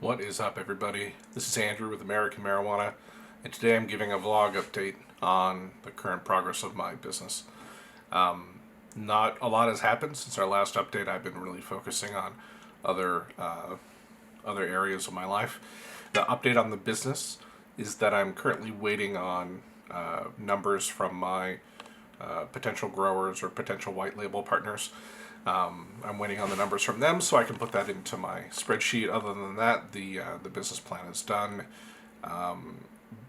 What is up, everybody? This is Andrew with American Marijuana, and today I'm giving a vlog update on the current progress of my business. Not a lot has happened since our last update. I've been really focusing on other other areas of my life. The update on the business is that I'm currently waiting on numbers from my potential growers or potential white label partners. I'm waiting on the numbers from them so I can put that into my spreadsheet. Other than that, the business plan is done.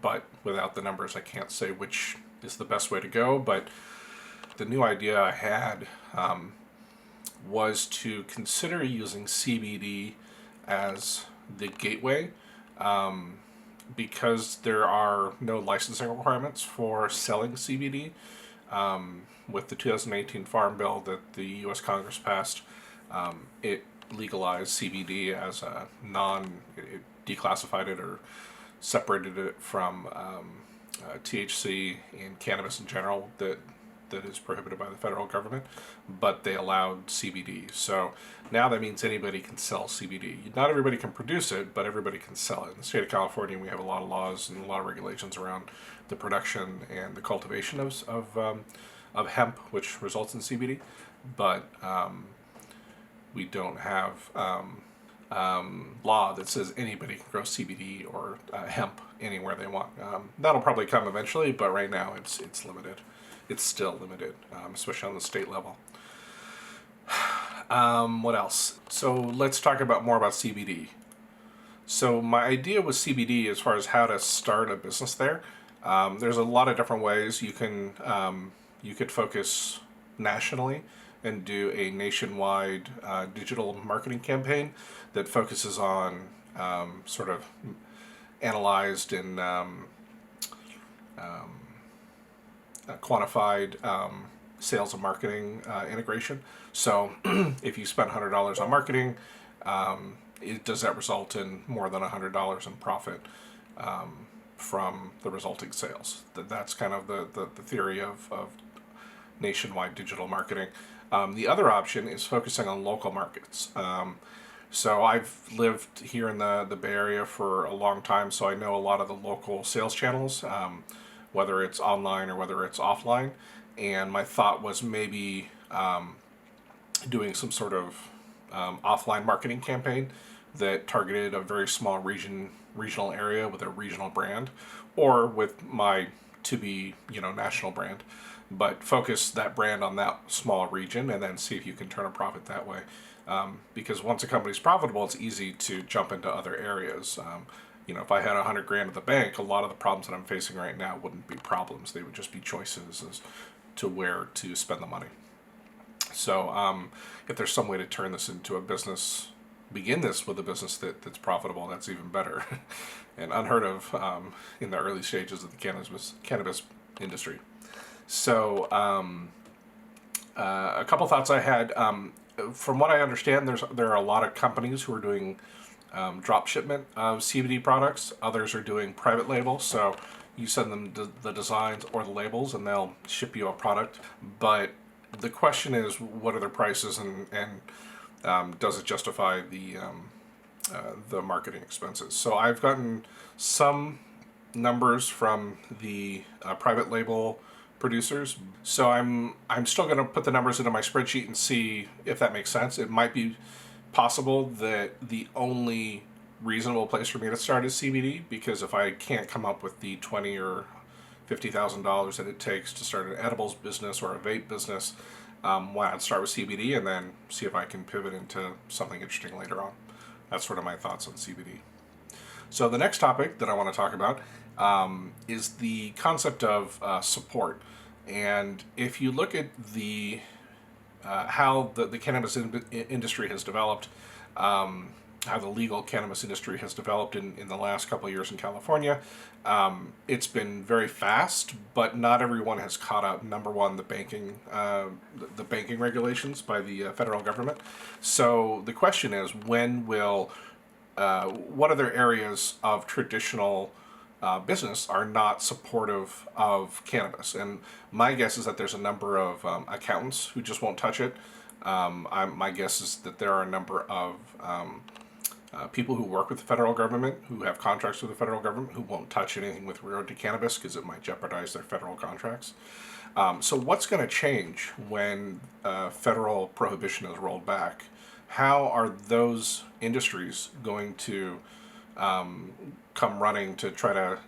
But without the numbers, I can't say which is the best way to go. But the new idea I had was to consider using CBD as the gateway, because there are no licensing requirements for selling CBD. With the 2018 Farm Bill that the U.S. Congress passed, it legalized CBD as a it declassified it or separated it from THC and cannabis in general that is prohibited by the federal government, but they allowed CBD. So now that means anybody can sell CBD. Not everybody can produce it, but everybody can sell it. In the state of California, we have a lot of laws and a lot of regulations around the production and the cultivation of hemp, which results in CBD, but we don't have law that says anybody can grow CBD or hemp anywhere they want. That'll probably come eventually, but right now it's limited. It's still limited, especially on the state level. What else? So let's talk more about CBD. So my idea with CBD, as far as how to start a business there's a lot of different ways you can. You could focus nationally and do a nationwide digital marketing campaign that focuses on sort of analyzed and quantified sales and marketing integration. So if you spend $100 on marketing, does that result in more than $100 in profit from the resulting sales? That's kind of the theory of nationwide digital marketing. The other option is focusing on local markets. So I've lived here in the Bay Area for a long time, so I know a lot of the local sales channels, whether it's online or whether it's offline. And my thought was maybe doing some sort of offline marketing campaign that targeted a very small regional area with a regional brand, or with my national brand, but focus that brand on that small region and then see if you can turn a profit that way. Because once a company's profitable, it's easy to jump into other areas. If I had $100,000 at the bank, a lot of the problems that I'm facing right now wouldn't be problems. They would just be choices as to where to spend the money. So if there's some way to turn this into a business, begin this with a business that's profitable, that's even better and unheard of in the early stages of the cannabis industry. So a couple thoughts I had. From what I understand, there are a lot of companies who are doing drop shipment of CBD products. Others are doing private label. So you send them the designs or the labels and they'll ship you a product. But the question is, what are their prices and does it justify the marketing expenses? So I've gotten some numbers from the private label producers. So I'm still going to put the numbers into my spreadsheet and see if that makes sense. It might be possible that the only reasonable place for me to start is CBD, because if I can't come up with the $20,000 or $50,000 that it takes to start an edibles business or a vape business, why not start with CBD and then see if I can pivot into something interesting later on. That's sort of my thoughts on CBD. So the next topic that I want to talk about is the concept of support. And if you look at how the cannabis industry has developed, how the legal cannabis industry has developed in the last couple of years in California, it's been very fast, but not everyone has caught up. Number one, the banking regulations by the federal government. So the question is, what other areas of traditional business are not supportive of cannabis? And my guess is that there's a number of accountants who just won't touch it. My guess is that there are a number of people who work with the federal government, who have contracts with the federal government, who won't touch anything with regard to cannabis because it might jeopardize their federal contracts. So what's going to change when federal prohibition is rolled back? How are those industries going to come running to try to,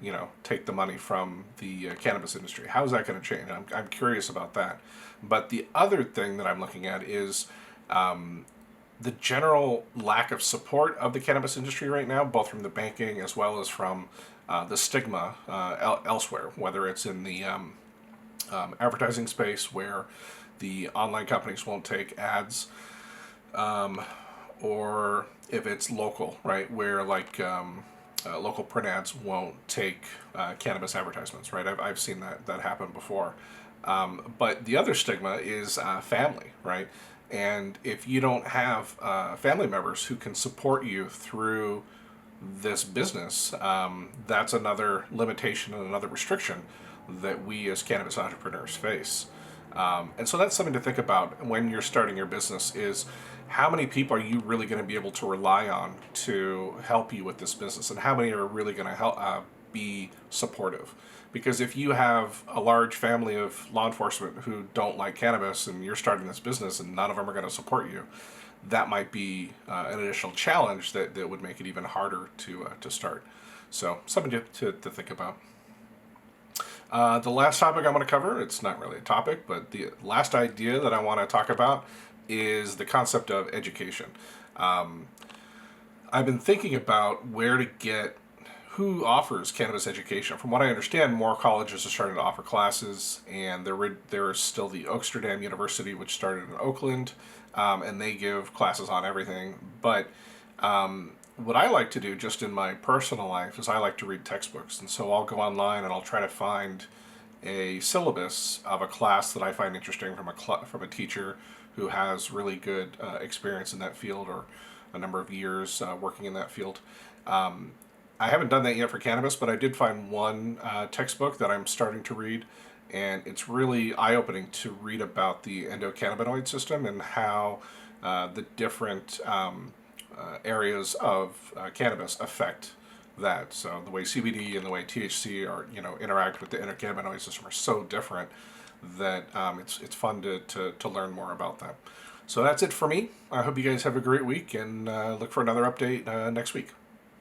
take the money from the cannabis industry? How is that going to change? I'm curious about that. But the other thing that I'm looking at is the general lack of support of the cannabis industry right now, both from the banking as well as from the stigma elsewhere, whether it's in the advertising space where the online companies won't take ads, or if it's local, right, where like local print ads won't take cannabis advertisements, right? I've seen that happen before. But the other stigma is family, right? And if you don't have family members who can support you through this business, that's another limitation and another restriction that we as cannabis entrepreneurs face. And so that's something to think about when you're starting your business is how many people are you really going to be able to rely on to help you with this business, and how many are really going to help be supportive? Because if you have a large family of law enforcement who don't like cannabis and you're starting this business and none of them are going to support you, that might be an additional challenge that would make it even harder to start. So something to think about. The last topic I'm going to cover, it's not really a topic, but the last idea that I want to talk about is the concept of education. I've been thinking about where to get, who offers cannabis education. From what I understand, more colleges are starting to offer classes, and there is still the Oaksterdam University, which started in Oakland, and they give classes on everything. But what I like to do just in my personal life is I like to read textbooks, and so I'll go online and I'll try to find a syllabus of a class that I find interesting from a teacher who has really good experience in that field or a number of years working in that field. I haven't done that yet for cannabis, but I did find one textbook that I'm starting to read, and it's really eye-opening to read about the endocannabinoid system and how the different areas of cannabis affect that. So the way CBD and the way THC are, interact with the endocannabinoid system are so different that it's fun to learn more about that. So that's it for me. I hope you guys have a great week, and look for another update next week.